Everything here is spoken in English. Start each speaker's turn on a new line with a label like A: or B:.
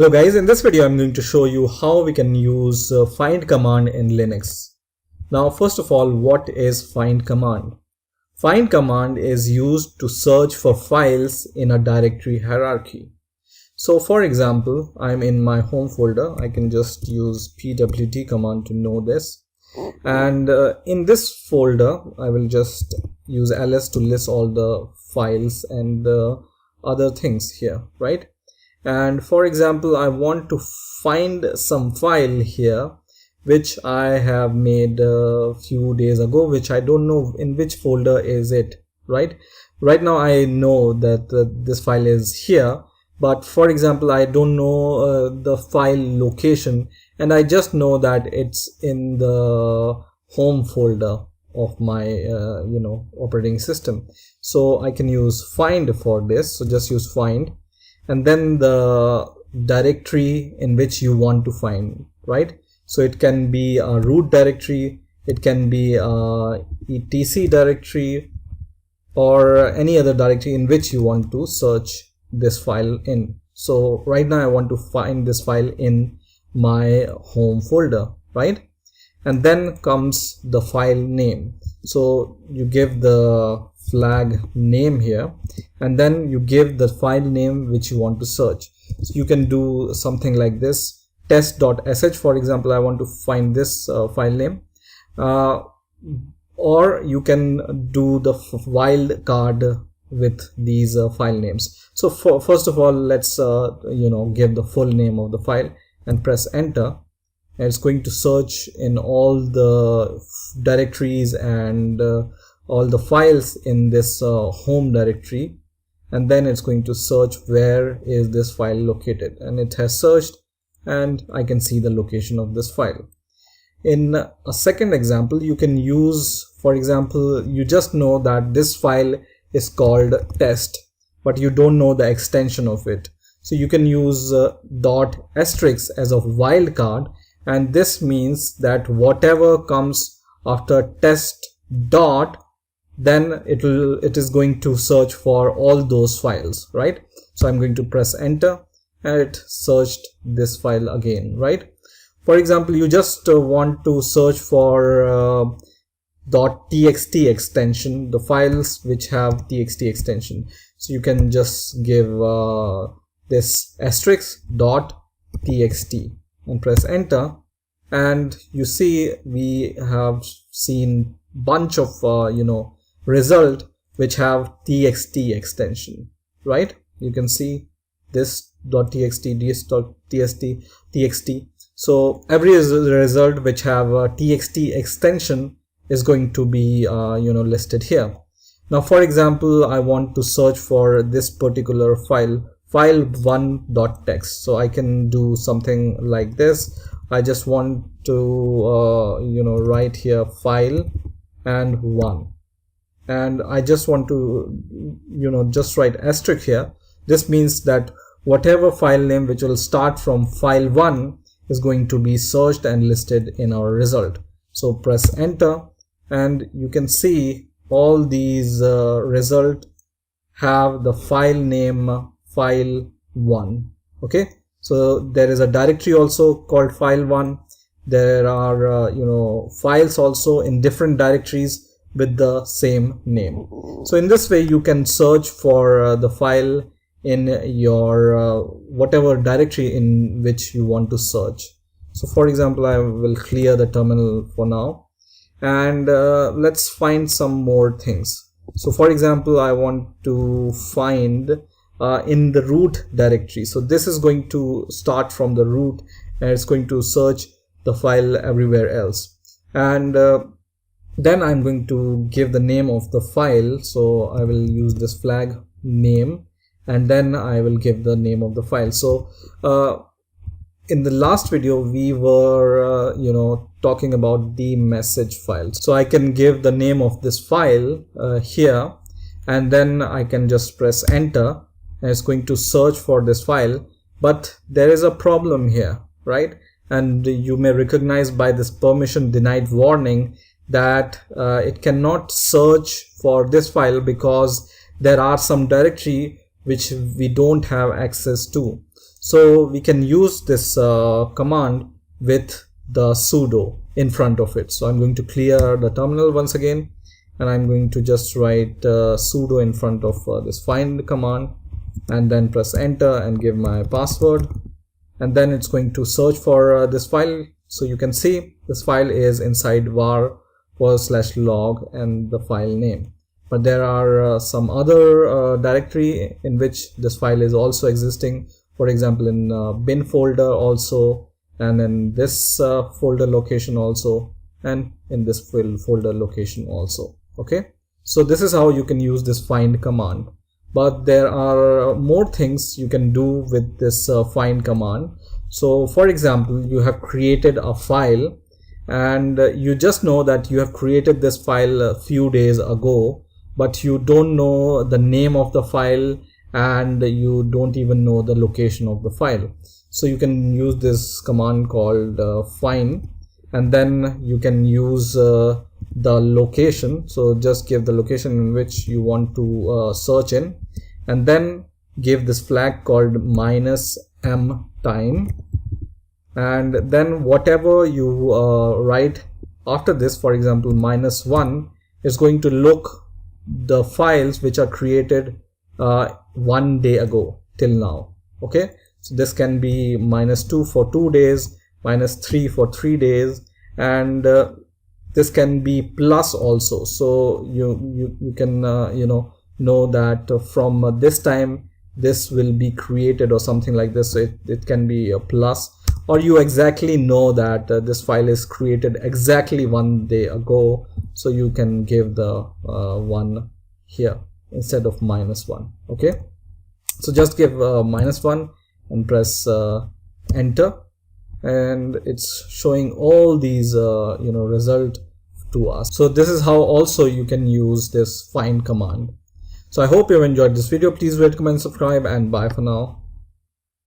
A: Hello guys, in this video I'm going to show you how we can use find command in Linux. Now first of all, what is find command? Find command is used to search for files in a directory hierarchy. So for example, I'm in my home folder. I can just use pwd command to know this. And in this folder, I will just use ls to list all the files and other things here, right? And for example, I want to find some file here which I have made a few days ago, which I don't know in which folder is it, right? Right now I know that this file is here, but for example, I don't know the file location, and I just know that it's in the home folder of my operating system. So I can use find for this. So just use find and then the directory in which you want to find, right? So it can be a root directory, it can be a etc directory, or any other directory in which you want to search this file in. So right now I want to find this file in my home folder, right? And then comes the file name. So you give the flag name here, and then you give the file name which you want to search. So you can do something like this, test.sh, for example. I want to find this file name, or you can do the wildcard with these file names. So first of all, let's give the full name of the file and press enter. And it's going to search in all the directories and all the files in this home directory, and then it's going to search where is this file located, and it has searched and I can see the location of this file. In a second example, you can use, for example, you just know that this file is called test, but you don't know the extension of it. So you can use dot asterisk as a wildcard, and this means that whatever comes after test dot, then it is going to search for all those files, right? So I'm going to press enter and it searched this file again, right? For example, you just want to search for .txt extension, the files which have txt extension. So you can just give this asterisk .txt and press enter, and you see we have seen bunch of result which have txt extension, right? You can see this .txt, txt. So every result which have a txt extension is going to be listed here. Now for example, I want to search for this particular file1.txt. so I can do something like this. I just want to write here file and 1, and I just want to just write asterisk here. This means that whatever file name which will start from file 1 is going to be searched and listed in our result. So press enter, and you can see all these result have the file name file 1. Okay, so there is a directory also called file 1. There are files also in different directories with the same name. So in this way you can search for the file in your whatever directory in which you want to search. So for example, I will clear the terminal for now, and let's find some more things. So for example, I want to find in the root directory. So this is going to start from the root, and it's going to search the file everywhere else, and then I'm going to give the name of the file. So I will use this flag name, and then I will give the name of the file. So in the last video we were talking about the message file. So I can give the name of this file here, and then I can just press enter, and it's going to search for this file. But there is a problem here, right? And you may recognize by this permission denied warning that it cannot search for this file because there are some directory which we don't have access to. So we can use this command with the sudo in front of it. So I'm going to clear the terminal once again, and I'm going to just write sudo in front of this find command, and then press enter and give my password, and then it's going to search for this file. So you can see this file is inside var/log and the file name, but there are some other directory in which this file is also existing, for example in bin folder also, and in this folder location also, and in this folder location also. Okay, so this is how you can use this find command. But there are more things you can do with this find command. So for example, you have created a file, and you just know that you have created this file a few days ago, but you don't know the name of the file, and you don't even know the location of the file. So you can use this command called find, and then you can use the location. So just give the location in which you want to search in, and then give this flag called -m time, and then whatever you write after this, for example -1, is going to look the files which are created 1 day ago till now. Okay, so this can be -2 for 2 days, -3 for 3 days, and this can be plus also. So you can know that from this time this will be created or something like this. So it can be a plus, or you exactly know that this file is created exactly 1 day ago, so you can give the 1 here instead of -1. Okay, so just give -1 and press enter, and it's showing all these result to us. So this is how also you can use this find command. So I hope you have enjoyed this video. Please rate, comment, subscribe, and bye for now.